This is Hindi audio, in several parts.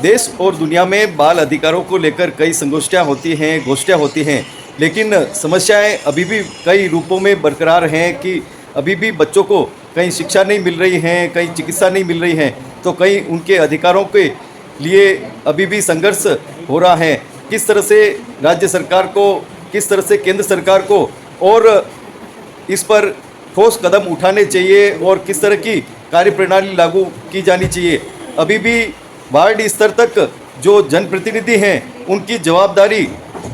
देश और दुनिया में बाल अधिकारों को लेकर कई संगोष्ठियाँ होती हैं, गोष्ठियाँ होती हैं, लेकिन समस्याएं अभी भी कई रूपों में बरकरार हैं कि अभी भी बच्चों को कहीं शिक्षा नहीं मिल रही है, कहीं चिकित्सा नहीं मिल रही है, तो कहीं उनके अधिकारों के लिए अभी भी संघर्ष हो रहा है। किस तरह से राज्य सरकार को, किस तरह से केंद्र सरकार को और इस पर ठोस कदम उठाने चाहिए और किस तरह की कार्यप्रणाली लागू की जानी चाहिए। अभी भी वार्ड स्तर तक जो जनप्रतिनिधि हैं उनकी जवाबदारी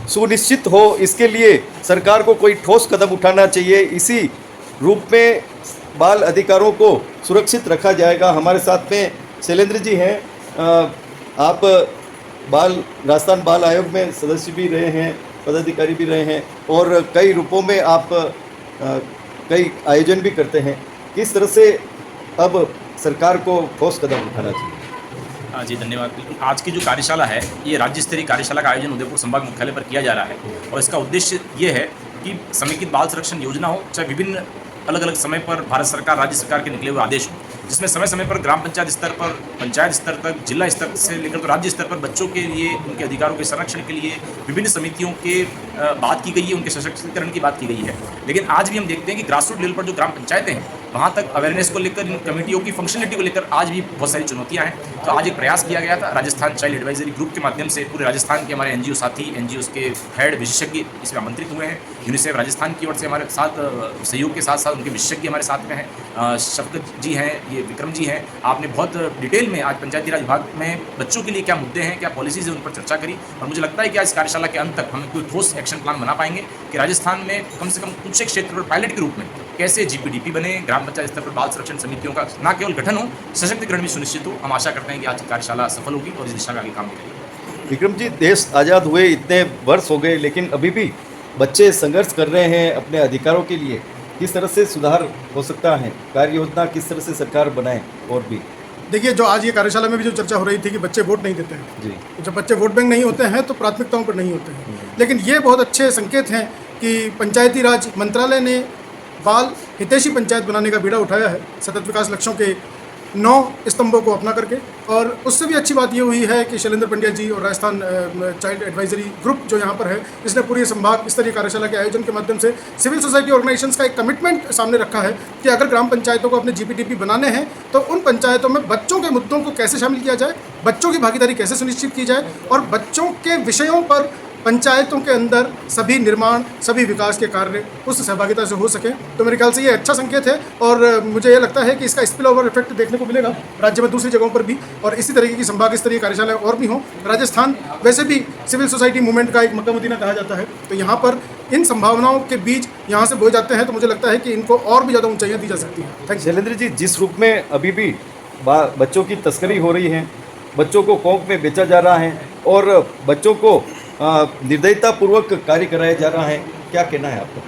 सुनिश्चित हो, इसके लिए सरकार को कोई ठोस कदम उठाना चाहिए। इसी रूप में बाल अधिकारों को सुरक्षित रखा जाएगा। हमारे साथ में शैलेंद्र जी हैं। आप राजस्थान बाल आयोग में सदस्य भी रहे हैं, पदाधिकारी भी रहे हैं और कई रूपों में आप कई आयोजन भी करते हैं। किस तरह से अब सरकार को ठोस कदम उठाना चाहिए? जी धन्यवाद। बिल्कुल, आज की जो कार्यशाला है ये राज्य स्तरीय कार्यशाला का आयोजन उदयपुर संभाग मुख्यालय पर किया जा रहा है और इसका उद्देश्य ये है कि समेकित बाल संरक्षण योजना हो, चाहे विभिन्न अलग अलग समय पर भारत सरकार, राज्य सरकार के निकले हुए आदेश हों, जिसमें समय समय पर ग्राम पंचायत स्तर पर, पंचायत स्तर तक, जिला स्तर से लेकर तो राज्य स्तर पर बच्चों के लिए, उनके अधिकारों के संरक्षण के लिए विभिन्न समितियों के बात की गई है, उनके सशक्तिकरण की बात की गई है। लेकिन आज भी हम देखते हैं कि ग्रास रूट लेवल पर जो ग्राम पंचायतें हैं वहाँ तक अवेयरनेस को लेकर, इन कमेटियों की फंक्शनलिटी को लेकर आज भी बहुत सारी चुनौतियाँ हैं। तो आज एक प्रयास किया गया था राजस्थान चाइल्ड एडवाइजरी ग्रुप के माध्यम से। पूरे राजस्थान के हमारे एनजीओ साथी, एनजीओ के हेड विशेषज्ञ इसमें आमंत्रित हुए हैं। यूनिसेफ राजस्थान की ओर से हमारे साथ सहयोग के साथ साथ उनके विशेषज्ञ हमारे साथ में हैं। शफकत जी हैं, ये विक्रम जी हैं। आपने बहुत डिटेल में आज पंचायती राज विभाग में बच्चों के लिए क्या मुद्दे हैं, क्या पॉलिसीज़ हैं, उन पर चर्चा करी और मुझे लगता है कि आज कार्यशाला के अंत तक हम कोई ठोस एक्शन प्लान बना पाएंगे कि राजस्थान में कम से कम कुछ एक क्षेत्र पर पायलट के रूप में कैसे जीपीडीपी बने, ग्राम पंचायत स्तर पर बाल संरक्षण समितियों का न केवल गठन हो, सशक्तिकरण भी सुनिश्चित हो। हम आशा करते हैं कि आज की कार्यशाला सफल होगी और इस दिशा में आगे काम करेंगे। विक्रम जी, देश आज़ाद हुए इतने वर्ष हो गए लेकिन अभी भी बच्चे संघर्ष कर रहे हैं अपने अधिकारों के लिए। किस तरह से सुधार हो सकता है? कार्य योजना किस तरह से सरकार बनाए? और भी देखिए, जो आज ये कार्यशाला में भी जो चर्चा हो रही थी कि बच्चे वोट नहीं देते हैं जी, जब बच्चे वोट बैंक नहीं होते हैं तो प्राथमिकताओं पर नहीं होते हैं। लेकिन ये बहुत अच्छे संकेत हैं कि पंचायती राज मंत्रालय ने बाल हितैषी पंचायत बनाने का बीड़ा उठाया है सतत विकास लक्ष्यों के 9 स्तंभों को अपना करके। और उससे भी अच्छी बात ये हुई है कि शैलेंद्र पंड्या जी और राजस्थान चाइल्ड एडवाइजरी ग्रुप जो यहाँ पर है, इसने पूरी संभाग स्तरीय कार्यशाला के आयोजन के माध्यम से सिविल सोसाइटी ऑर्गेनाइजेशंस का एक कमिटमेंट सामने रखा है कि अगर ग्राम पंचायतों को अपने जीपीडीपी बनाने हैं तो उन पंचायतों में बच्चों के मुद्दों को कैसे शामिल किया जाए, बच्चों की भागीदारी कैसे सुनिश्चित की जाए और बच्चों के विषयों पर पंचायतों के अंदर सभी निर्माण, सभी विकास के कार्य उस सहभागिता से हो सके। तो मेरे ख्याल से ये अच्छा संकेत है और मुझे ये लगता है कि इसका स्पिल ओवर इफेक्ट देखने को मिलेगा राज्य में दूसरी जगहों पर भी और इसी तरीके की संभाग स्तरीय कार्यशालाएं और भी हों। राजस्थान वैसे भी सिविल सोसाइटी मूवमेंट का एक मक्का मदीना कहा जाता है, तो यहाँ पर इन संभावनाओं के बीज यहाँ से बोए जाते हैं, तो मुझे लगता है कि इनको और भी ज़्यादा ऊंचाइयाँ दी जा सकती हैं। Thank you. शैलेंद्र जी, जिस रूप में अभी भी बच्चों की तस्करी हो रही है, बच्चों को कोख में बेचा जा रहा है और बच्चों को निर्दयतापूर्वक कार्य कराया जा रहा है, क्या कहना है आपका?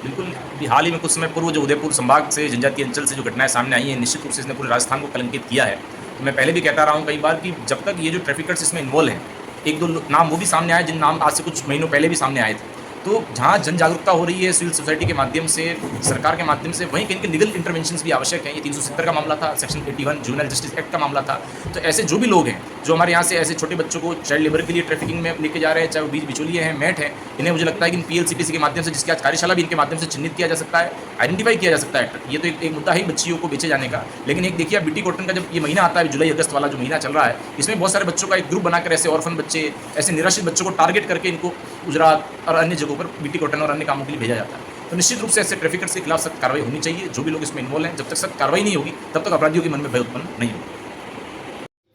बिल्कुल, अभी हाल ही में कुछ समय पूर्व जो उदयपुर संभाग से, जनजातीय अंचल से जो घटनाएं सामने आई हैं, निश्चित रूप से इसने पूरे राजस्थान को कलंकित किया है। तो मैं पहले भी कहता रहा हूँ कई बार कि जब तक ये जो ट्रैफिकर्स इसमें इन्वॉल्व हैं, एक दो नाम वो भी सामने आए जिन नाम आज से कुछ महीनों पहले भी सामने आए थे। तो जहाँ जन जागरूकता हो रही है सिविल सोसाइटी के माध्यम से, सरकार के माध्यम से, वहीं कहीं लीगल इंटरवेंशंस भी आवश्यक हैं। ये 370 का मामला था, सेक्शन 81 जुवेनाइल जस्टिस एक्ट का मामला था। तो ऐसे जो भी लोग हैं जो हमारे यहाँ से ऐसे छोटे बच्चों को चाइल्ड लेबर के लिए ट्रैफिकिंग में लेके जा रहे हैं, चाहे वो बीच बिचौलिए हैं, मैट हैं, इन्हें मुझे लगता है कि इन PLCPC के माध्यम से, जिसकी आज कार्यशाला भी इनके माध्यम से चिन्हित किया जा सकता है, आइडेंटिफाई किया जा सकता है। ये तो एक मुद्दा है बच्चियों को बेचे जाने का। लेकिन एक देखिए, बीटी कॉटन का जब ये महीना आता है, जुलाई अगस्त वाला जो महीना चल रहा है, इसमें बहुत सारे बच्चों का एक ग्रुप बनाकर ऐसे ऑर्फन बच्चे, ऐसे निराश्रित बच्चों को टारगेट करके इनको गुजरात और अन्य जगहों पर बीटी कॉटन और अन्य कामों के लिए भेजा जाता है। तो निश्चित रूप से ऐसे ट्रैफिकर्स के खिलाफ सख्त कार्रवाई होनी चाहिए। जो भी लोग इसमें इन्वॉल्व हैं, जब तक सख्त कार्रवाई नहीं होगी तब तक अपराधियों के मन में भय उत्पन्न नहीं होगा।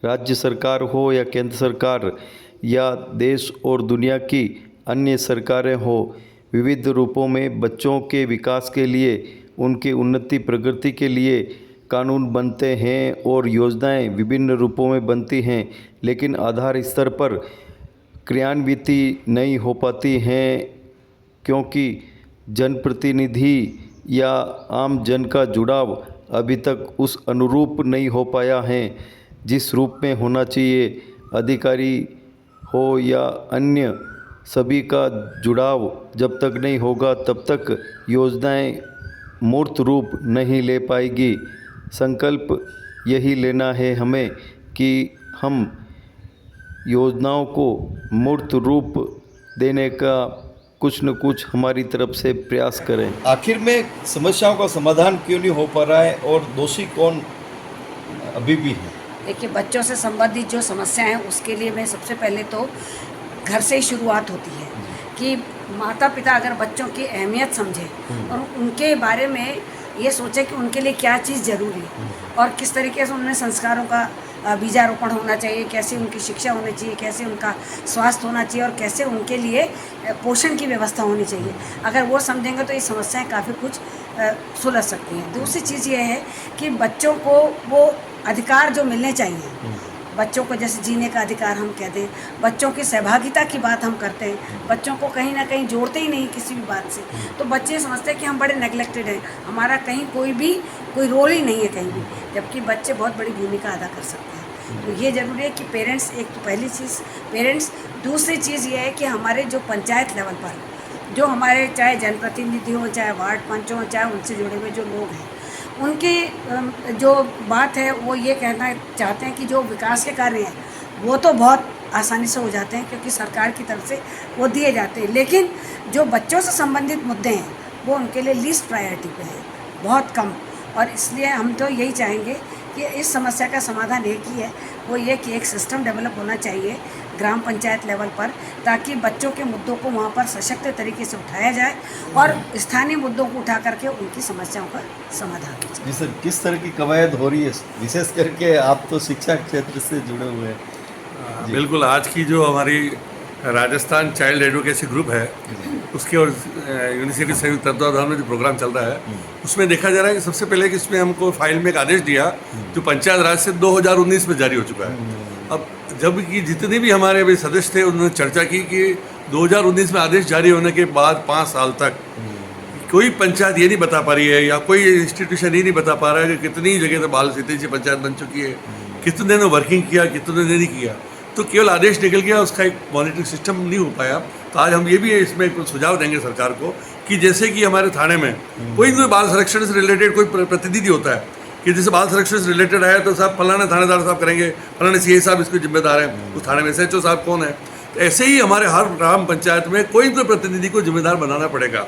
राज्य सरकार हो या केंद्र सरकार या देश और दुनिया की अन्य सरकारें हो, विविध रूपों में बच्चों के विकास के लिए, उनकी उन्नति प्रगति के लिए कानून बनते हैं और योजनाएं विभिन्न रूपों में बनती हैं, लेकिन आधार स्तर पर क्रियान्वित नहीं हो पाती हैं क्योंकि जनप्रतिनिधि या आम जन का जुड़ाव अभी तक उस अनुरूप नहीं हो पाया है जिस रूप में होना चाहिए। अधिकारी हो या अन्य सभी का जुड़ाव जब तक नहीं होगा तब तक योजनाएं मूर्त रूप नहीं ले पाएगी। संकल्प यही लेना है हमें कि हम योजनाओं को मूर्त रूप देने का कुछ न कुछ हमारी तरफ से प्रयास करें। आखिर में समस्याओं का समाधान क्यों नहीं हो पा रहा है और दोषी कौन अभी भी है? देखिए, बच्चों से संबंधित जो समस्या है उसके लिए मैं सबसे पहले तो घर से ही शुरुआत होती है कि माता पिता अगर बच्चों की अहमियत समझें और उनके बारे में ये सोचें कि उनके लिए क्या चीज़ ज़रूरी है और किस तरीके से उनमें संस्कारों का बीजारोपण होना चाहिए, कैसे उनकी शिक्षा होनी चाहिए, कैसे उनका स्वास्थ्य होना चाहिए और कैसे उनके लिए पोषण की व्यवस्था होनी चाहिए। अगर वो समझेंगे तो ये समस्याएं काफ़ी कुछ सुलझ सकती हैं। दूसरी चीज़ ये है कि बच्चों को वो अधिकार जो मिलने चाहिए, बच्चों को जैसे जीने का अधिकार हम कहते हैं, बच्चों की सहभागिता की बात हम करते हैं, बच्चों को कहीं ना कहीं जोड़ते ही नहीं किसी भी बात से, तो बच्चे समझते हैं कि हम बड़े नेगलेक्टेड हैं, हमारा कहीं कोई रोल ही नहीं है कहीं भी, जबकि बच्चे बहुत बड़ी भूमिका अदा कर सकते हैं। तो ये ज़रूरी है कि पेरेंट्स, एक तो पहली चीज़ पेरेंट्स, दूसरी चीज़ ये है कि हमारे जो पंचायत लेवल पर जो हमारे चाहे जनप्रतिनिधि हों, चाहे वार्ड पंच हों, चाहे उनसे जुड़े हुए जो लोग हैं, उनकी जो बात है वो ये कहना चाहते हैं कि जो विकास के कार्य हैं वो तो बहुत आसानी से हो जाते हैं क्योंकि सरकार की तरफ से वो दिए जाते हैं, लेकिन जो बच्चों से संबंधित मुद्दे हैं वो उनके लिए लीस्ट प्रायोरिटी पे है, बहुत कम। और इसलिए हम तो यही चाहेंगे कि इस समस्या का समाधान एक ही है, वो ये कि एक सिस्टम डेवलप होना चाहिए ग्राम पंचायत लेवल पर, ताकि बच्चों के मुद्दों को वहाँ पर सशक्त तरीके से उठाया जाए और स्थानीय मुद्दों को उठा करके उनकी समस्याओं का समाधान हो जाए। जी सर, किस तरह की कवायद हो रही है, विशेष करके आप तो शिक्षा क्षेत्र से जुड़े हुए हैं? बिल्कुल, आज की जो हमारी राजस्थान चाइल्ड एडवोकेसी ग्रुप है उसके और यूनिवर्सिटी संयुक्त तत्वाधान में जो प्रोग्राम चल रहा है उसमें देखा जा रहा है कि सबसे पहले कि इसमें हमको फाइल में एक आदेश दिया जो पंचायत राज से 2019 में जारी हो चुका है। अब जब कि जितने भी हमारे अभी सदस्य थे उन्होंने चर्चा की कि 2019 में आदेश जारी होने के बाद 5 साल तक कोई पंचायत ये नहीं बता पा रही है या कोई इंस्टीट्यूशन ये नहीं बता पा रहा है कि कितनी जगह तो बाल हितैषी पंचायत बन चुकी है, कितने ने वर्किंग किया, कितने ने नहीं किया। तो केवल आदेश निकल गया, उसका एक मॉनिटरिंग सिस्टम नहीं हो पाया। तो आज हम ये भी इसमें कुछ सुझाव देंगे सरकार को कि जैसे कि हमारे थाने में कोई बाल संरक्षण से रिलेटेड कोई प्रतिनिधि होता है कि जैसे बाल संरक्षण से रिलेटेड है तो साहब फलाना थानेदार साहब करेंगे, फलाने सीए साहब इसको जिम्मेदार है, उस थाने में SHO साहब कौन है। तो ऐसे ही हमारे हर ग्राम पंचायत में कोई प्रतिनिधि को जिम्मेदार बनाना पड़ेगा।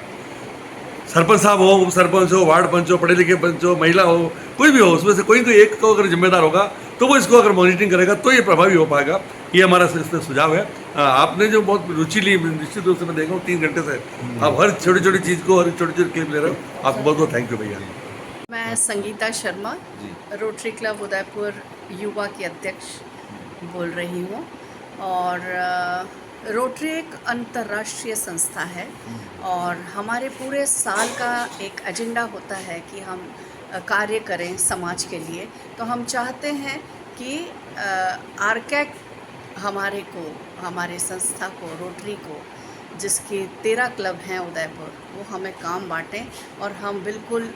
सरपंच साहब हो, उप सरपंच हो, वार्ड पंच हो, पढ़े लिखे पंच हो, महिला हो, कोई भी हो, उसमें से कोई एक को अगर जिम्मेदार होगा तो वो इसको अगर मॉनिटरिंग करेगा तो ये प्रभावी हो पाएगा। ये हमारा इसमें सुझाव है। आपने जो बहुत रुचि ली, निश्चित रूप से मैं देख रहा हूँ 3 घंटे से आप हर छोटी छोटी चीज़ को, हर छोटी छोटी क्लिप ले रहे हो। आपको बहुत बहुत थैंक यू भैया। मैं संगीता शर्मा, रोटरी क्लब उदयपुर युवा की अध्यक्ष बोल रही हूँ। और रोटरी एक अंतर्राष्ट्रीय संस्था है और हमारे पूरे साल का एक एजेंडा होता है कि हम कार्य करें समाज के लिए। तो हम चाहते हैं कि आरकैक हमारे संस्था को, रोटरी को, जिसके 13 क्लब हैं उदयपुर, वो हमें काम बांटें और हम बिल्कुल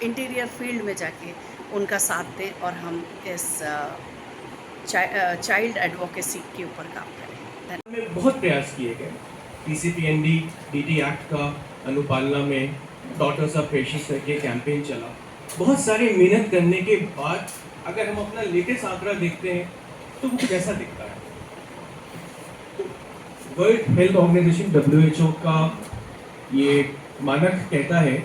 इंटीरियर फील्ड में जाके उनका साथ दें और हम इस चाइल्ड एडवोकेसी के ऊपर काम करें। में बहुत प्रयास किए गए। PCPND DT एक्ट का अनुपालना में डॉटर्स ऑफ पेशेंट्स करके कैंपेन चला। बहुत सारी मेहनत करने के बाद अगर हम अपना लेटेस्ट आंकड़ा देखते हैं तो वो कैसा दिखता है। तो वर्ल्ड हेल्थ ऑर्गेनाइजेशन WHO का ये मानक कहता है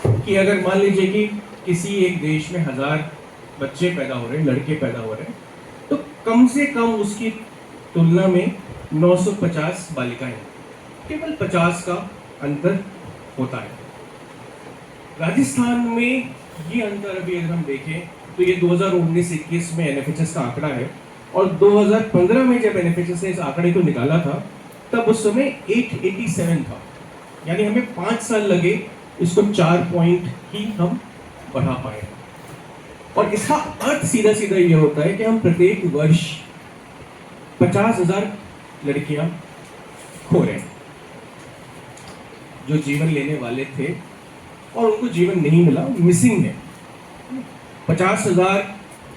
कि अगर मान लीजिए कि किसी एक देश में 1000 बच्चे पैदा हो रहे हैं, लड़के पैदा हो रहे हैं, तो कम से कम उसकी तुलना में 950 बालिकाएं, केवल 50 का अंतर होता है। राजस्थान में ये अंतर अभी अगर हम देखें तो ये 2019-21 में NFHS का आंकड़ा है और 2015 में जब NFHS ने इस आंकड़े को निकाला था तब उस समय 887 था। यानी हमें 5 साल लगे इसको 4 पॉइंट ही हम बढ़ा पाए। और इसका अर्थ सीधा सीधा ये होता है कि हम प्रत्येक वर्ष 50,000 लड़कियां खो रहे हैं जो जीवन लेने वाले थे और उनको जीवन नहीं मिला, मिसिंग है। 50,000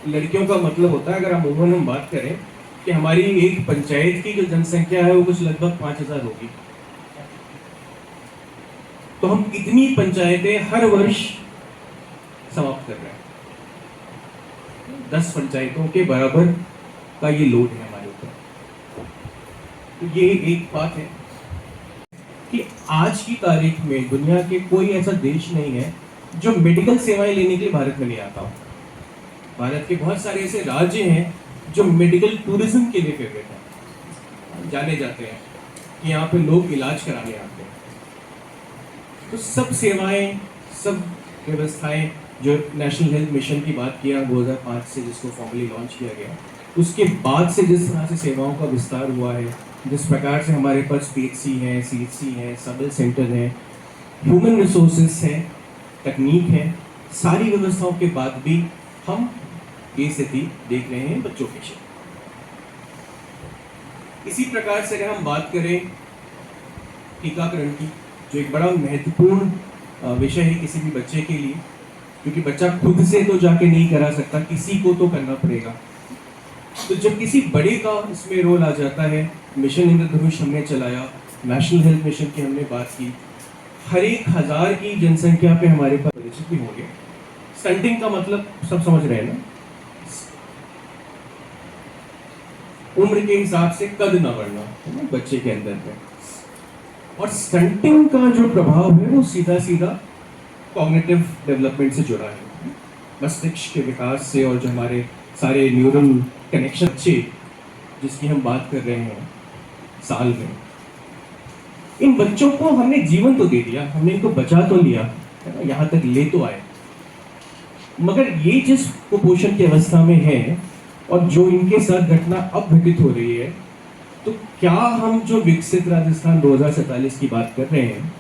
लड़कियों का मतलब होता है, अगर हम बात करें कि हमारी एक पंचायत की जो जनसंख्या है वो कुछ लगभग 5,000 होगी, तो हम इतनी पंचायतें हर वर्ष समाप्त कर रहे हैं। 10 पंचायतों के बराबर का ये लोड है हमारे ऊपर। तो ये एक बात है कि आज की तारीख में दुनिया के कोई ऐसा देश नहीं है जो मेडिकल सेवाएं लेने के लिए भारत में नहीं आता हो। भारत के बहुत सारे ऐसे राज्य हैं जो मेडिकल टूरिज्म के लिए फेवरेट है, जाने जाते हैं कि यहाँ पे लोग इलाज कराने आते हैं। तो सब सेवाएं, सब व्यवस्थाएं जो नेशनल हेल्थ मिशन की बात किया 2005 से, जिसको फॉर्मली लॉन्च किया गया, उसके बाद से जिस तरह से सेवाओं का विस्तार हुआ है, जिस प्रकार से हमारे पास PHC है, CHC है, सब हेल्थ सेंटर है, ह्यूमन रिसोर्सेस है, तकनीक है, सारी व्यवस्थाओं के बाद भी हम ये स्थिति देख रहे हैं बच्चों के क्षेत्र। इसी प्रकार से अगर हम बात करें टीकाकरण की, जो एक बड़ा महत्वपूर्ण विषय है किसी भी बच्चे के लिए, क्योंकि बच्चा खुद से तो जाके नहीं करा सकता, किसी को तो करना पड़ेगा। तो जब किसी बड़े का इसमें रोल आ जाता है, मिशन इंद्रधनुष हमने चलाया, नेशनल हेल्थ मिशन की हमने बात की, हर एक 1000 की जनसंख्या पे हमारे पास परिचित भी होंगे। स्टंटिंग का मतलब सब समझ रहे हैं ना, उम्र के हिसाब से कद ना बढ़ना है ना बच्चे के अंदर में। और स्टंटिंग का जो प्रभाव है वो सीधा सीधा कॉग्निटिव डेवलपमेंट से जुड़ा है, मस्तिष्क के विकास से, और जो हमारे सारे न्यूरल कनेक्शन अच्छे जिसकी हम बात कर रहे हैं साल में, इन बच्चों को हमने जीवन तो दे दिया, हमने इनको बचा तो लिया, यहाँ तक ले तो आए, मगर ये जिस कुपोषण की अवस्था में है और जो इनके साथ घटना अब घटित हो रही है, तो क्या हम जो विकसित राजस्थान 2047 की बात कर रहे हैं,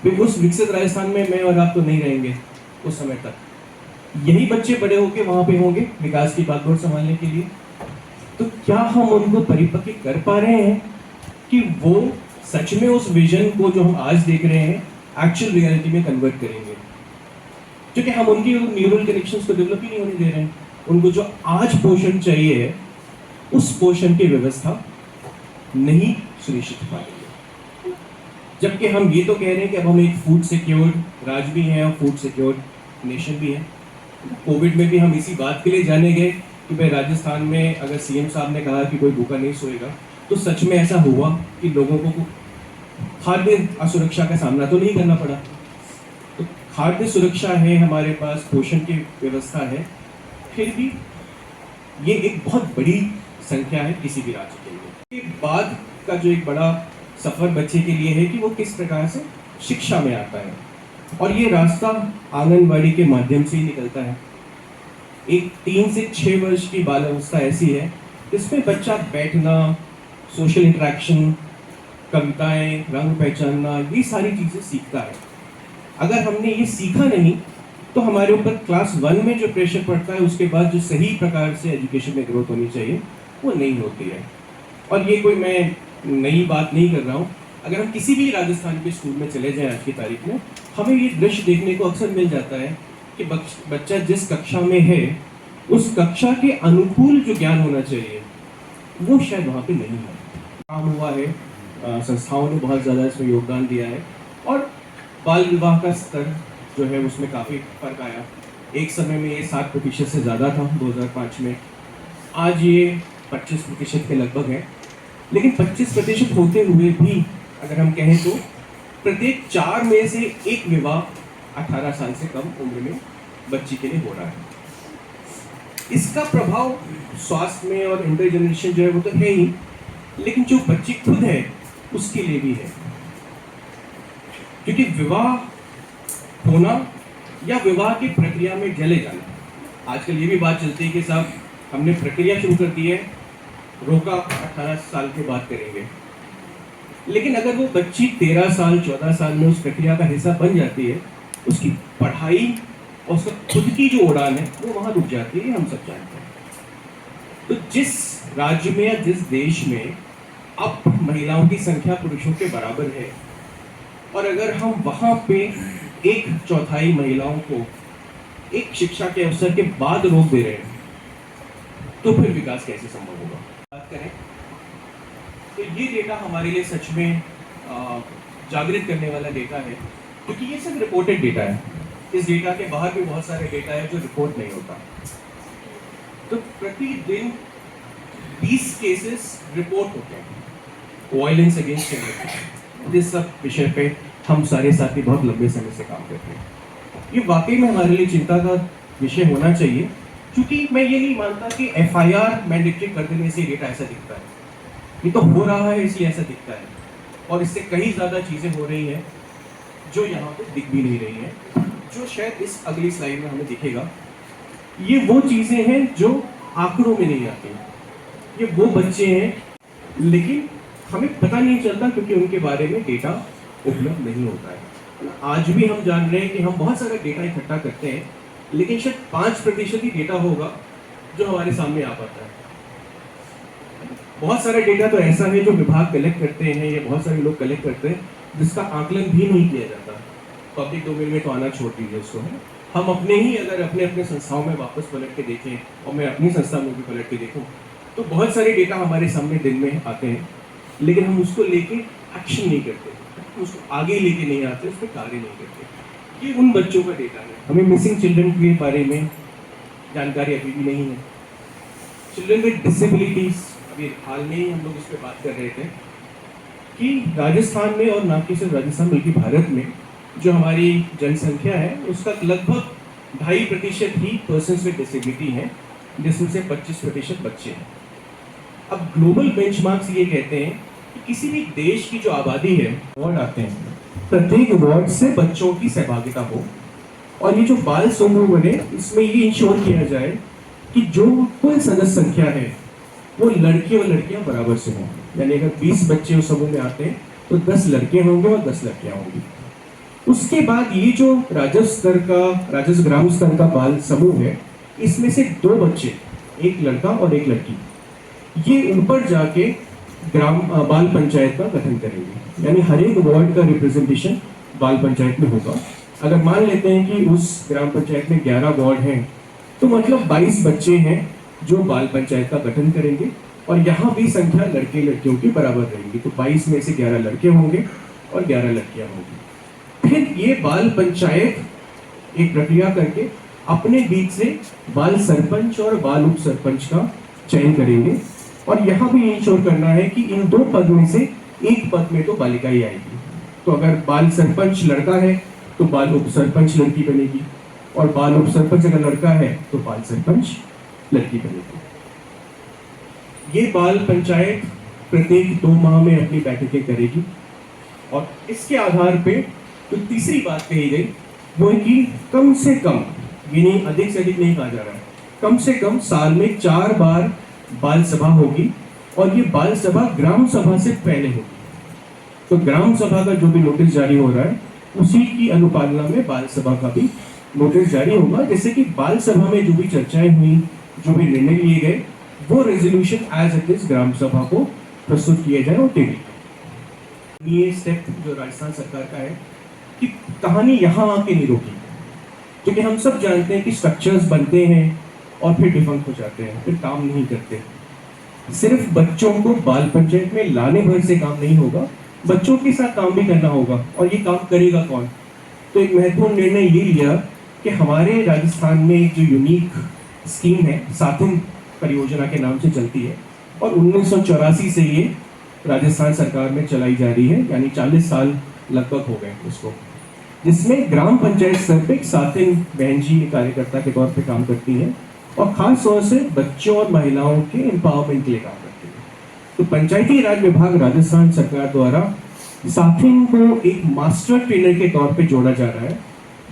फिर उस विकसित राजस्थान में मैं और आप तो नहीं रहेंगे उस समय तक। यही बच्चे बड़े होके वहां पे होंगे विकास की बागडोर संभालने के लिए। तो क्या हम उनको परिपक्व कर पा रहे हैं कि वो सच में उस विजन को जो हम आज देख रहे हैं एक्चुअल रियलिटी में कन्वर्ट करेंगे? क्योंकि हम उनकी न्यूरल कनेक्शंस को डेवलप ही नहीं होने दे रहे हैं। उनको जो आज पोषण चाहिए है, उस पोषण की व्यवस्था नहीं सुनिश्चित पा रही है। जबकि हम ये तो कह रहे हैं कि अब हम एक फूड सिक्योर्ड राज्य भी हैं और फूड सिक्योर्ड नेशन भी है। कोविड में भी हम इसी बात के लिए जाने गए कि भाई राजस्थान में अगर CM साहब ने कहा कि कोई भूखा नहीं सोएगा, तो सच में ऐसा हुआ कि लोगों को खाद्य असुरक्षा का सामना तो नहीं करना पड़ा। तो खाद्य सुरक्षा है हमारे पास, पोषण की व्यवस्था है, फिर भी ये एक बहुत बड़ी संख्या है किसी भी राज्य के लिए। इसके बाद का जो एक बड़ा सफर बच्चे के लिए है कि वो किस प्रकार से शिक्षा में आता है, और ये रास्ता आंगनबाड़ी के माध्यम से ही निकलता है। एक 3 से 6 वर्ष की बाल अवस्था ऐसी है जिसमें बच्चा बैठना, सोशल इंटरेक्शन, कविताएं, रंग पहचानना, ये सारी चीज़ें सीखता है। अगर हमने ये सीखा नहीं तो हमारे ऊपर क्लास 1 में जो प्रेशर पड़ता है, उसके बाद जो सही प्रकार से एजुकेशन में ग्रोथ होनी चाहिए वो नहीं होती है। और ये कोई मैं नई बात नहीं कर रहा हूँ। अगर हम किसी भी राजस्थान के स्कूल में चले जाएं आज की तारीख में, हमें ये दृश्य देखने को अक्सर मिल जाता है कि बच्चा जिस कक्षा में है, उस कक्षा के अनुकूल जो ज्ञान होना चाहिए वो शायद वहाँ पे नहीं है। काम हुआ है, संस्थाओं ने बहुत ज़्यादा इसमें योगदान दिया है, और बाल विवाह का स्तर जो है उसमें काफ़ी फर्क आया। एक समय में ये 7% से ज़्यादा था 2005 में, आज ये 25% के लगभग है। लेकिन 25% होते हुए भी अगर हम कहें तो प्रत्येक 4 में से 1 विवाह 18 साल से कम उम्र में बच्ची के लिए हो रहा है। इसका प्रभाव स्वास्थ्य में और इंटर जनरेशन जो है वो तो है ही, लेकिन जो बच्ची खुद है उसके लिए भी है। क्योंकि विवाह होना या विवाह की प्रक्रिया में जले जाना, आजकल ये भी बात चलती है कि साहब हमने प्रक्रिया शुरू कर दी है, रोका 18 साल के बाद करेंगे। लेकिन अगर वो बच्ची 13 साल 14 साल में उस प्रक्रिया का हिस्सा बन जाती है, उसकी पढ़ाई और उसका खुद की जो उड़ान है वो वहाँ रुक जाती है, हम सब जानते हैं। तो जिस राज्य में या जिस देश में अब महिलाओं की संख्या पुरुषों के बराबर है, और अगर हम वहाँ पे 1/4 महिलाओं को एक शिक्षा के अवसर के बाद रोक दे रहे हैं, तो फिर विकास कैसे संभव होगा? बात करें तो ये डेटा हमारे लिए सच में जागृत करने वाला डेटा है, क्योंकि ये सब रिपोर्टेड डेटा है। इस डेटा के बाहर भी बहुत सारे डेटा है जो रिपोर्ट नहीं होता। तो प्रतिदिन 20 केसेस रिपोर्ट होते हैं, वायलेंस अगेंस्ट चिल्ड्रन, इस सब विषय पे हम सारे साथी बहुत लंबे समय से काम करते हैं। ये वाकई में हमारे लिए चिंता का विषय होना चाहिए, क्योंकि मैं ये नहीं मानता कि FIR मैंडेटरी कर देने से डेटा ऐसा दिखता है। ये तो हो रहा है इसलिए ऐसा दिखता है, और इससे कई ज़्यादा चीज़ें हो रही हैं जो यहाँ पे दिख भी नहीं रही हैं, जो शायद इस अगली स्लाइड में हमें दिखेगा। ये वो चीज़ें हैं जो आंकड़ों में नहीं आती, ये वो बच्चे हैं लेकिन हमें पता नहीं चलता क्योंकि उनके बारे में डेटा उपलब्ध नहीं होता है। आज भी हम जान रहे हैं कि हम बहुत सारा डेटा इकट्ठा करते हैं, लेकिन शायद 5% ही डेटा होगा जो हमारे सामने आ पाता है। बहुत सारा डेटा तो ऐसा है जो विभाग कलेक्ट करते हैं या बहुत सारे लोग कलेक्ट करते हैं, जिसका आकलन भी नहीं किया जाता। पब्लिक डोमेन में तो आना छोड़ दीजिए उसको, है। हम अपने ही अगर अपने अपने संस्थाओं में वापस पलट के देखें, और मैं अपनी संस्था में भी पलट के देखूं, तो बहुत सारे डेटा हमारे सामने दिन में आते हैं, लेकिन हम उसको लेके एक्शन नहीं करते, उसको आगे लेके नहीं आते, उस पर कार्य नहीं करते। ये उन बच्चों का डेटा है। हमें मिसिंग चिल्ड्रन के बारे में जानकारी अभी भी नहीं है। चिल्ड्रन विद डिसेबिलिटीज, अभी हाल में ही हम लोग इस पर बात कर रहे थे कि राजस्थान में, और ना कि सिर्फ राजस्थान बल्कि भारत में, जो हमारी जनसंख्या है उसका लगभग 2.5% ही पर्सन्स विद डिसेबिलिटी हैं, जिसमें से 25% बच्चे हैं। अब ग्लोबल बेंचमार्क्स ये कहते हैं कि किसी भी देश की जो आबादी है, वार्ड आते हैं, प्रत्येक वार्ड से बच्चों की सहभागिता हो, और ये जो बाल समूह बने, इसमें ये इंश्योर किया जाए कि जो कुल सदस्य संख्या है वो लड़के और लड़कियां बराबर से हों। यानी अगर 20 बच्चे उस समूह में आते हैं तो 10 लड़के होंगे और 10 लड़कियां होंगी। उसके बाद ये जो राजस्व ग्राम स्तर का बाल समूह है, इसमें से 2 बच्चे, एक लड़का और एक लड़की, ये ऊपर जाके बाल पंचायत का गठन करेंगे। यानी हर एक वार्ड का रिप्रेजेंटेशन बाल पंचायत में होगा। अगर मान लेते हैं कि उस ग्राम पंचायत में 11 वार्ड हैं, तो मतलब 22 बच्चे हैं जो बाल पंचायत का गठन करेंगे, और यहाँ भी संख्या लड़के लड़कियों की बराबर रहेगी। तो 22 में से 11 लड़के होंगे और 11 लड़कियां होंगी। फिर ये बाल पंचायत एक प्रक्रिया करके अपने बीच से बाल सरपंच और बाल उप सरपंच का चयन करेंगे, और यहाँ भी इंश्योर करना है कि इन 2 पद में से एक पद में तो बालिका ही आएगी। तो अगर बाल सरपंच लड़का है तो बाल उप सरपंच लड़की बनेगी, और बाल उप सरपंच अगर लड़का है तो बाल सरपंच लड़की बनेगी। ये बाल पंचायत प्रत्येक 2 माह में अपनी बैठकें करेगी, और इसके आधार पे तो तीसरी बात कही गई वो है कि कम से कम, यानी अधिक से अधिक नहीं कहा जा रहा है, कम से कम साल में 4 बार बाल सभा होगी, और ये बाल सभा ग्राम सभा से पहले होगी। तो ग्राम सभा का जो भी नोटिस जारी हो रहा है, उसी की अनुपालना में बाल सभा का भी नोटिस जारी होगा। जैसे कि बाल सभा में जो भी चर्चाएं हुई, जो भी निर्णय लिए गए, वो resolution as it is gram सभा को प्रस्तुत किए जाए और टेबल। ये स्टेप जो राजस्थान सरकार का है कि कहानी यहाँ आके नहीं रोकी, क्योंकि हम सब जानते हैं कि स्ट्रक्चर्स बनते हैं और फिर डिफंक्ट हो जाते हैं, फिर काम नहीं करते। सिर्फ बच्चों को बाल पंचायत में लाने भर से काम नहीं होगा, बच्चों के साथ काम भी करना होगा, और ये काम करेगा कौन? तो एक महत्वपूर्ण निर्णय ये लिया कि हमारे राजस्थान में एक जो यूनिक स्कीम है, साथिन परियोजना के नाम से चलती है, और 1984 से ये राजस्थान सरकार में चलाई जा रही है, यानी 40 साल लगभग हो गए उसको, जिसमें ग्राम पंचायत स्तर पे एक साथिन बहन जी कार्यकर्ता के तौर पे काम करती हैं, और खास तौर से बच्चों और महिलाओं के एम्पावरमेंट के लिए काम करती हैं। तो पंचायती राज विभाग राजस्थान सरकार द्वारा साथिन को एक मास्टर ट्रेनर के तौर पे जोड़ा जा रहा है,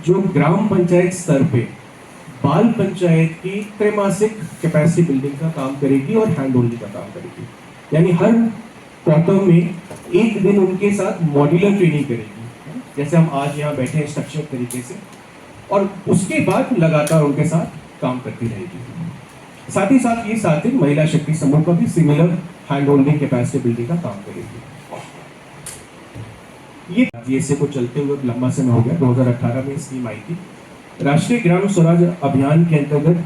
जो ग्राम पंचायत स्तर पे बाल पंचायत की त्रैमासिक कैपेसिटी बिल्डिंग का काम करेगी और हैंड होल्डिंग का काम करेगी। यानी हर क्वार्टर में एक दिन उनके साथ मॉड्यूलर ट्रेनिंग करेगी, जैसे हम आज यहाँ बैठे हैं स्ट्रक्चर तरीके से, और उसके बाद लगातार उनके साथ काम करती रहेगी। साथ ही साथ ये साथिन महिला शक्ति समूह का भी similar hand holding capacity building का काम करेगी। ये जीएसए को चलते हुए लंबा समय हो गया, 2018 में स्कीम आई थी। राष्ट्रीय ग्राम स्वराज अभियान के अंतर्गत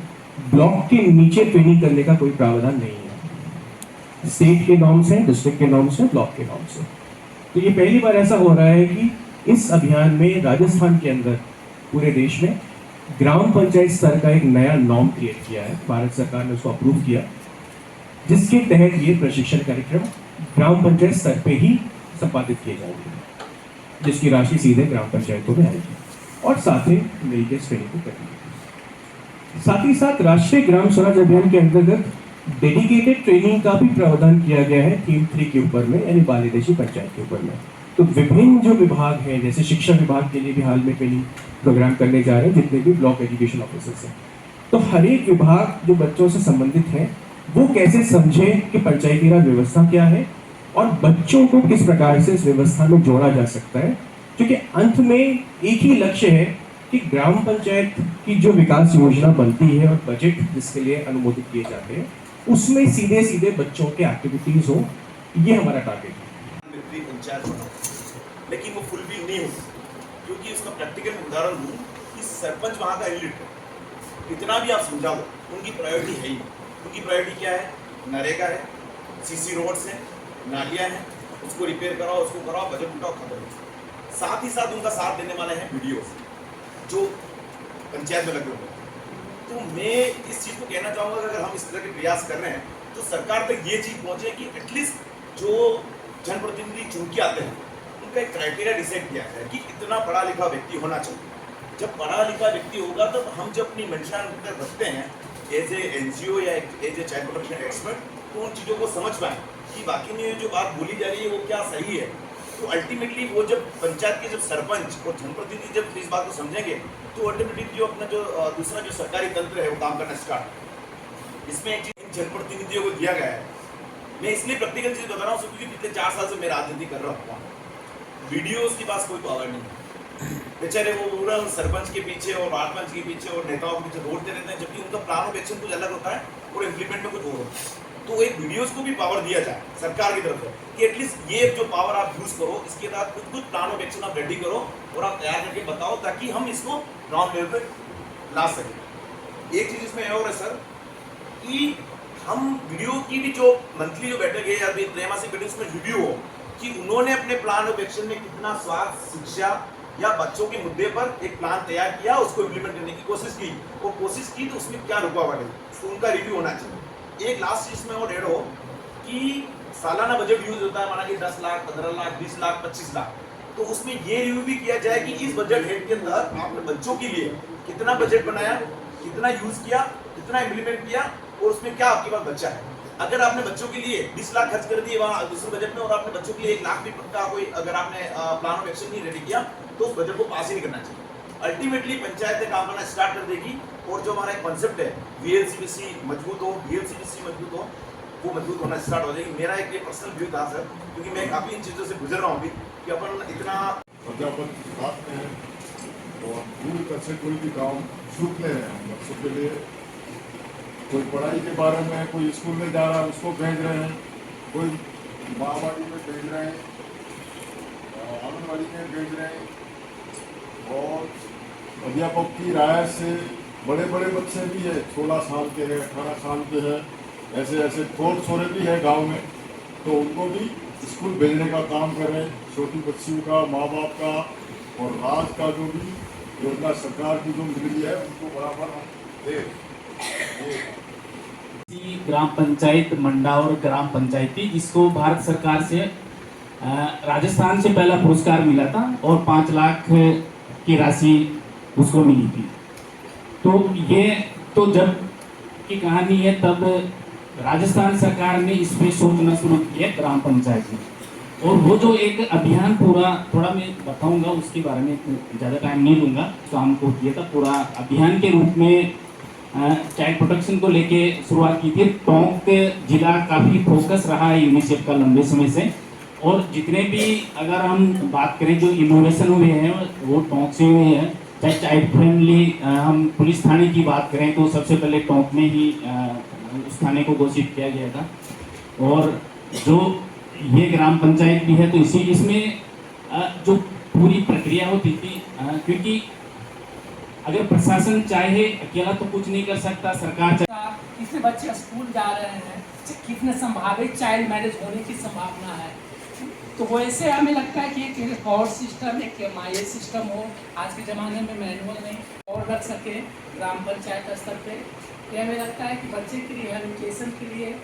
ब्लॉक के नीचे ट्रेनिंग करने का कोई प्रावधान नहीं है। स्टेट के नॉर्म्स हैं, डिस्ट्रिक्ट के नॉर्म्स हैं, ब्लॉक के नॉर्म्स हैं। तो ये पहली बार ऐसा हो रहा है कि इस अभियान में राजस्थान के अंदर पूरे देश में ग्राम पंचायत स्तर का एक नया नॉर्म क्रिएट किया है। भारत सरकार ने उसको अप्रूव किया, जिसके तहत ये प्रशिक्षण कार्यक्रम ग्राम पंचायत स्तर पे ही संपादित किए जाएंगे, जिसकी राशि सीधे ग्राम पंचायतों में आएगी और साथ ही मेरिटेज ट्रेनिंग को करेंगे। साथ ही साथ राष्ट्रीय ग्राम स्वराज अभियान के अंतर्गत डेडिकेटेड ट्रेनिंग का भी प्रावधान किया गया है थीम 3 के ऊपर में, यानी बाल हितैषी पंचायत के ऊपर में। तो विभिन्न जो विभाग हैं, जैसे शिक्षा विभाग के लिए भी हाल में ट्रेनिंग प्रोग्राम करने जा रहे हैं, जितने भी ब्लॉक एजुकेशन ऑफिसर्स हैं। तो हर एक विभाग जो बच्चों से संबंधित है वो कैसे समझे कि पंचायती राज व्यवस्था क्या है और बच्चों को किस प्रकार से इस व्यवस्था में जोड़ा जा सकता है, क्योंकि अंत में एक ही लक्ष्य है कि ग्राम पंचायत की जो विकास योजना बनती है और बजट जिसके लिए अनुमोदित किए जाते हैं उसमें सीधे सीधे बच्चों के एक्टिविटीज हो, ये हमारा टारगेट है। मिलिट्री पंचायत बना, लेकिन वो फुलफिल नहीं होती, क्योंकि उसका प्रैक्टिकल उदाहरण दूँ कि सरपंच वहाँ का इलिट है, कितना भी आप समझाओ उनकी प्रायोरिटी है ही। उनकी प्रायोरिटी क्या है? नरेगा है, सीसी रोड्स हैं, नालियाँ हैं, उसको रिपेयर कराओ, उसको कराओ, बजट उठाओ, खत्म। साथ ही साथ उनका साथ देने वाले हैं वीडियोस जो पंचायत में लगे हुए हैं। तो मैं इस चीज़ को कहना चाहूँगा कि अगर हम इस तरह के प्रयास कर रहे हैं तो सरकार तक ये चीज़ पहुँचे कि एटलीस्ट जो जनप्रतिनिधि चुन के आते हैं उनका एक क्राइटेरिया डिसाइड किया जाए कि इतना पढ़ा लिखा व्यक्ति होना चाहिए। जब पढ़ा लिखा व्यक्ति होगा तब हम जब अपनी मंशा रखते हैं एज ए NGO या as a child protection expert, तो उन चीज़ों को समझ पाएँ कि वाकई में जो बात बोली जा रही है वो क्या सही है। तो अल्टीमेटली वो जब पंचायत के जब सरपंच और जनप्रतिनिधि जब इस बात को समझेंगे तो अल्टीमेटली जो अपना जो दूसरा जो सरकारी तंत्र है वो काम करना स्टार्ट। इसमें एक चीज़ जनप्रतिनिधियों को दिया गया है, मैं इसलिए प्रैक्टिकल चीज़ बता रहा हूँ क्योंकि पिछले 4 साल से मैं राजनीति कर रहा हूँ। वीडियोस के पास कोई पावर नहीं है, बेचारे वो पूरा सरपंच के पीछे और वार्ड पंच के पीछे और नेताओं के पीछे दौड़ते रहते हैं, जबकि उनका प्लान ऑफ एक्शन कुछ अलग होता है और इम्प्लीमेंट में कुछ और होता है। तो एक वीडियोस को भी पावर दिया जाए सरकार की तरफ से कि एटलीस्ट ये जो पावर आप यूज़ करो, इसके बाद कुछ प्लान ऑफ एक्शन आप रेडी करो और आप तैयार करके बताओ ताकि हम इसको ग्राउंड लेवल पर ला सकें। एक चीज़ इसमें और है सर कि हम वीडियो की भी जो मंथली जो बैठक है या त्रैमासिक बैठक उसमें रिव्यू हो कि उन्होंने अपने प्लान ऑफ एक्शन में कितना स्वास्थ्य, शिक्षा या बच्चों के मुद्दे पर एक प्लान तैयार किया, उसको इम्प्लीमेंट करने की कोशिश की, वो कोशिश की तो उसमें क्या रुकावट है, तो उनका रिव्यू होना चाहिए। एक लास्ट चीज में और ऐड हो कि सालाना बजट यूज होता है, माना कि 10 लाख, 15 लाख, 20 लाख, 25 लाख, तो उसमें ये रिव्यू भी किया जाए कि इस बजट हेड के अंदर आपने बच्चों के लिए कितना बजट बनाया, कितना यूज किया, कितना इम्प्लीमेंट किया और उसमें क्या आपके पास बच्चा है। अगर आपने बच्चों के लिए 20 लाख खर्च कर दिए वहाँ दूसरे बजट में और आपने बच्चों के लिए 1 लाख भी का कोई अगर आपने प्लान ऑफ एक्शन नहीं रेडी किया तो उस बजट को पास ही नहीं करना चाहिए। अल्टीमेटली पंचायतें काम करना स्टार्ट कर देगी और जो हमारा एक कॉन्सेप्ट है VLCPC मजबूत हो, BLCPC मजबूत हो, वो मजबूत होना स्टार्ट हो जाएगी। मेरा एक ये पर्सनल व्यू था सर, क्योंकि मैं काफ़ी इन चीज़ों से गुजर रहा हूँ अभी कि अपन इतना अध्यापक सिखाते हैं और दूर तक से कोई भी काम सीख ले रहे हैं बच्चों के लिए। कोई पढ़ाई के बारे में कोई स्कूल में जा रहा है उसको भेज रहे हैं, कोई माहवारी में भेज रहे हैं, आंगनबाड़ी में भेज रहे हैं और अध्यापक की राय से बड़े बड़े बच्चे भी है, 16 साल के हैं, 18 साल के हैं, ऐसे ऐसे थोड़ छोरे भी है गांव में, तो उनको भी स्कूल भेजने का काम कर रहे हैं। छोटी बच्चियों का, माँ बाप का और आज का जो भी योजना सरकार की जो मिल रही है उनको बराबर दे। ग्राम पंचायत मंडा और ग्राम पंचायती जिसको भारत सरकार से राजस्थान से पहला पुरस्कार मिला था और 5 लाख की राशि उसको मिली थी। तो ये तो जब की कहानी है, तब राजस्थान सरकार ने इस पर सोचना शुरू किया ग्राम पंचायत में, और वो जो एक अभियान पूरा थोड़ा मैं बताऊंगा उसके बारे में, ज़्यादा टाइम नहीं लूँगा, काम को किया था पूरा अभियान के रूप में चाइल्ड प्रोटेक्शन को लेके शुरुआत की थी। टोंक जिला काफ़ी फोकस रहा है यूनिसेफ का लंबे समय से, और जितने भी अगर हम बात करें जो इनोवेशन हुए हैं वो टोंक से हुए हैं। चाहे चाइल्ड फ्रेंडली हम पुलिस थाने की बात करें तो सबसे पहले टोंक में ही उस थाने को घोषित किया गया था, और जो ये ग्राम पंचायत भी है तो इसी इसमें जो पूरी प्रक्रिया होती थी, क्योंकि अगर प्रशासन चाहे अकेला तो कुछ नहीं कर सकता, सरकार कितने बच्चे स्कूल जा रहे हैं, कितने संभावित चाइल्ड मैरिज होने की संभावना है, तो वैसे हमें लगता है कि एक रिकॉर्ड सिस्टम, एक MIS सिस्टम हो, आज के ज़माने में मैनुअल नहीं, और रख सके ग्राम पंचायत स्तर पे। ये हमें लगता है कि बच्चे के रिहेबिलिटेशन के लिए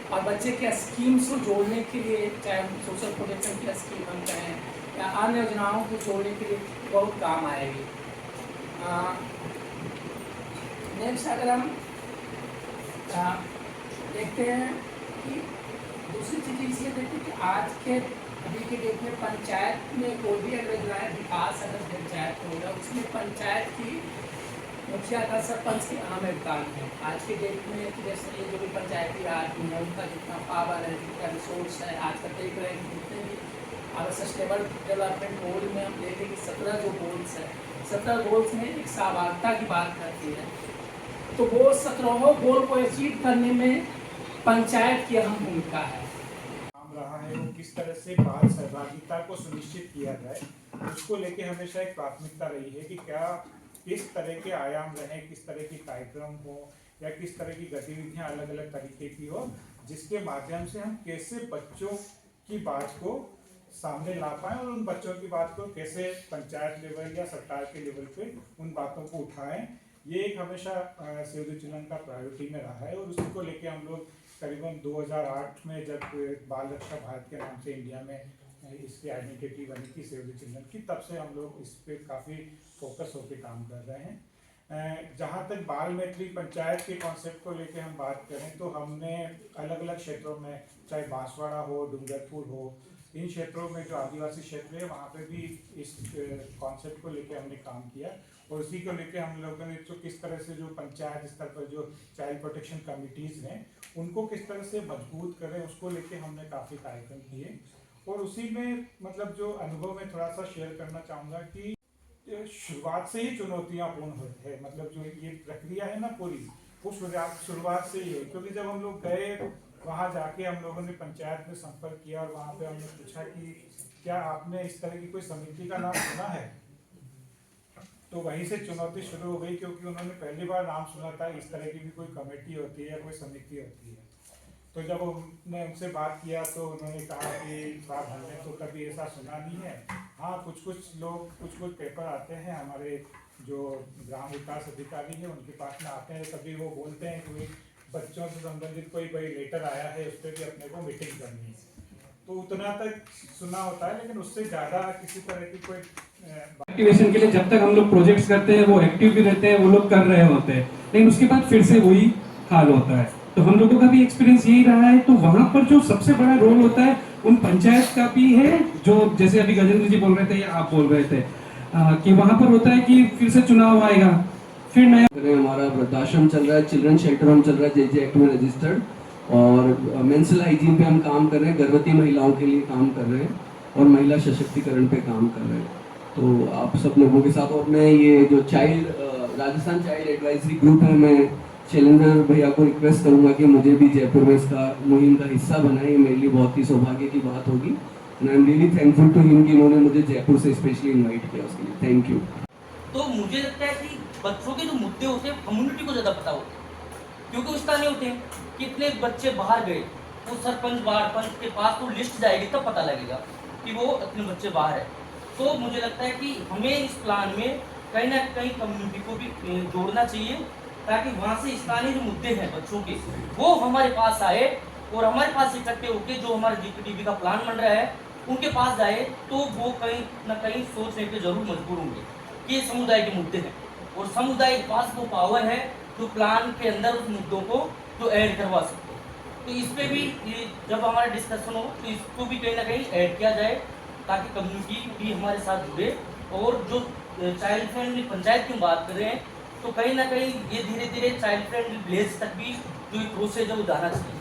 और बच्चे के स्कीम्स को जोड़ने के लिए, चाहे सोशल प्रोटेक्शन की स्कीम हम कहें या अन्य योजनाओं को जोड़ने के लिए बहुत काम आएगी। नेक्स्ट अगर हम देखते हैं कि दूसरी चीज़ इसलिए देखते हैं कि आज के अभी के डेट में पंचायत में कोई भी अगर योजनाएं विकास अगर पंचायत होगा उसमें पंचायत की मुखिया का सरपंच के अहम योगदान है। आज के डेट में जैसे ये जो भी पंचायती राज में है उनका जितना पावर है, जितना रिसोर्स है, आज का देख रहे हैं जितने भी अगर सस्टेनेबल डेवलपमेंट गोल में हम देखें कि 17 जो गोल्स है, 17 गोल्स में एक सहभागिता की बात करती है, तो वो 17 गोल को अचीव करने में पंचायत की अहम भूमिका है। रहा है वो किस तरह से बाल सहभागिता को सुनिश्चित किया जाए, उसको लेके हमेशा एक प्राथमिकता रही है कि क्या किस तरह के आयाम रहें, किस तरह के कार्यक्रम हो या किस तरह की गतिविधियां अलग अलग तरीके की हो, जिसके माध्यम से हम कैसे बच्चों की बात को सामने ला पाएँ और उन बच्चों की बात को कैसे पंचायत लेवल या सरकार के लेवल पे उन बातों को उठाएं। ये एक हमेशा सेव द चिल्ड्रन का प्रायोरिटी में रहा है और उसी को लेके हम लोग करीबन 2008 में जब बाल रक्षा भारत के नाम से इंडिया में इसकी आइडेंटिटी बनी थी सेव द चिल्ड्रन की, तब से हम लोग इस पर काफ़ी फोकस होकर काम कर रहे हैं। जहाँ तक बाल मैत्री पंचायत के कॉन्सेप्ट को लेके हम बात करें तो हमने अलग अलग क्षेत्रों में, चाहे बांसवाड़ा हो, डूंगरपुर हो, इन क्षेत्रों में जो आदिवासी क्षेत्र है वहाँ पे भी इस कॉन्सेप्ट को लेके हमने काम किया और उसी को लेके हम लोगों ने जो किस तरह से जो पंचायत स्तर पर जो चाइल्ड प्रोटेक्शन कमिटीज़ हैं उनको किस तरह से मजबूत करें, उसको लेके हमने काफ़ी कार्यक्रम किए। और उसी में मतलब जो अनुभव में थोड़ा सा शेयर करना चाहूँगा कि शुरुआत से ही चुनौतियाँ पूर्ण होती है, मतलब जो ये प्रक्रिया है ना पूरी, वो शुरुआत से ही है। क्योंकि जब हम लोग गए वहाँ जाके हम लोगों ने पंचायत में संपर्क किया और वहाँ पे हमने पूछा कि क्या आपने इस तरह की कोई समिति का नाम सुना है, तो वहीं से चुनौती शुरू हो गई क्योंकि उन्होंने पहली बार नाम सुना था इस तरह की भी कोई कमेटी होती है या कोई समिति होती है। तो जब हमने उनसे बात किया तो उन्होंने कहा कि बात हमने तो कभी ऐसा सुना नहीं है। हाँ, कुछ लोग कुछ पेपर आते हैं, हमारे जो ग्राम विकास अधिकारी हैं उनके पास में आते हैं, कभी वो बोलते हैं कि बच्चों से संबंधित कोई लेटर आया है, उस पर भी अपने को मीटिंग करनी है, तो उतना तक सुना होता है, लेकिन उससे ज़्यादा किसी तरह की कोई एक्टिवेशन के लिए जब तक हम लोग प्रोजेक्ट्स करते हैं वो एक्टिव भी रहते हैं, वो लोग कर रहे होते हैं, लेकिन उसके बाद फिर से वही हाल होता है। तो हम लोगों का भी एक्सपीरियंस यही रहा है। तो वहाँ पर जो सबसे बड़ा रोल होता है उन पंचायत का भी है, जो जैसे अभी गजेंद्र जी बोल रहे थे या आप बोल रहे थे कि वहाँ पर होता है कि फिर से चुनाव आएगा, फिर नया हमारा वृद्धाश्रम चल रहा है, चिल्ड्रन शेल्टर होम चल रहा है जे एक्ट में रजिस्टर्ड, और मेंस्ट्रुअल हाइजीन पे हम काम कर रहे हैं, गर्भवती महिलाओं के लिए काम कर रहे हैं और महिला सशक्तिकरण पे काम कर रहे हैं। तो आप सब लोगों के साथ, और मैं ये जो राजस्थान चाइल्ड एडवाइजरी ग्रुप है, मैं शैलेंद्र भैया को रिक्वेस्ट करूंगा कि मुझे भी जयपुर में इसका मुहिम का हिस्सा बनाए। मेरे लिए बहुत ही सौभाग्य की बात होगी and I am really thankful to him कि उन्होंने मुझे जयपुर से स्पेशली इन्वाइट किया, उसके लिए थैंक यू। तो मुझे लगता है कि बच्चों के जो मुद्दे होते हैं कम्युनिटी को ज़्यादा पता होता है, क्योंकि उस तरह नहीं होते हैं कि इतने बच्चे बाहर गए तो सरपंच पंच के पास तो लिस्ट जाएगी तब पता लगेगा कि वो इतने बच्चे बाहर है। तो मुझे लगता है कि हमें इस प्लान में कहीं ना कहीं कम्युनिटी को भी जोड़ना चाहिए, ताकि वहाँ से स्थानीय जो मुद्दे हैं बच्चों के वो हमारे पास आए और हमारे पास इकट्ठे होकर जो हमारे जीपीडीपी का प्लान बन रहा है उनके पास जाए, तो वो कहीं ना कहीं सोचने पे जरूर मजबूर होंगे कि ये समुदाय के मुद्दे हैं और समुदाय के पास वो पावर है जो प्लान के अंदर उस मुद्दों को जो ऐड करवा सकते हैं। तो इस पर भी जब हमारा डिस्कशन हो तो इसको भी कहीं ना कहीं ऐड किया जाए, ताकि कम्युनिटी भी हमारे साथ जुड़े। और जो चाइल्ड फ्रेंडली पंचायत की बात कर रहे हैं तो कहीं ना कहीं ये धीरे धीरे चाइल्ड फ्रेंडली विलेज तक भी जो एक प्रोसेस है वो जाना चाहिए।